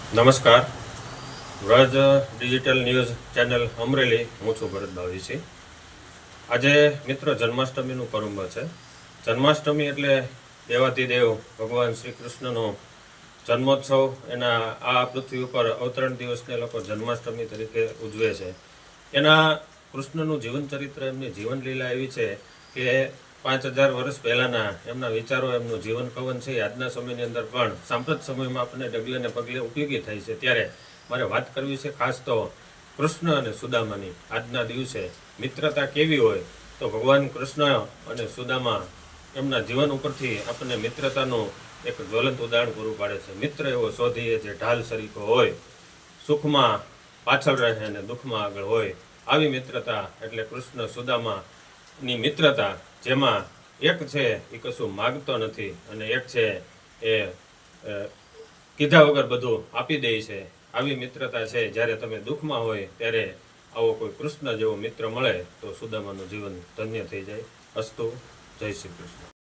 નમસ્કાર. Vraj digital news channel Amreli. હું છું ભરત બાવીસી. આજે મિત્રો જન્માષ્ટમીનું પર્વ છે. જન્માષ્ટમી એટલે દેવાધિદેવ ભગવાન શ્રી કૃષ્ણનો જન્મોત્સવ. એના આ પૃથ્વી ઉપર અવતરણ દિવસને લોકો જન્માષ્ટમી તરીકે ઉજવે છે. એના કૃષ્ણનું જીવન ચરિત્ર, એમની જીવન લીલા એવી છે કે 5000 વર્ષ પહેલાંના એમના વિચારો, એમનું જીવન કવન છે આજના સમયની અંદર પણ સાંપ્રત સમયમાં આપણને ડગલે ને પગલે ઉપયોગી થાય છે. ત્યારે મારે વાત કરવી છે ખાસ તો કૃષ્ણ અને સુદામાની. આજના દિવસે મિત્રતા કેવી હોય તો ભગવાન કૃષ્ણ અને સુદામા એમના જીવન ઉપરથી આપણને મિત્રતાનું એક જ્વલંત ઉદાહરણ પૂરું પાડે છે. મિત્ર એવો શોધીએ જે ઢાલ સરીખો હોય, સુખમાં પાછળ રહે અને દુઃખમાં આગળ હોય. આવી મિત્રતા એટલે કૃષ્ણ સુદામાની મિત્રતા, જેમાં એક છે એ કશું માગતો નથી અને એક છે એ કીધા વગર બધું આપી દે છે. આવી મિત્રતા છે. જ્યારે તમે દુઃખમાં હોય ત્યારે આવો કોઈ કૃષ્ણ જેવો મિત્ર મળે તો સુદામાનું જીવન ધન્ય થઈ જાય. અસ્તુ. જય શ્રી કૃષ્ણ.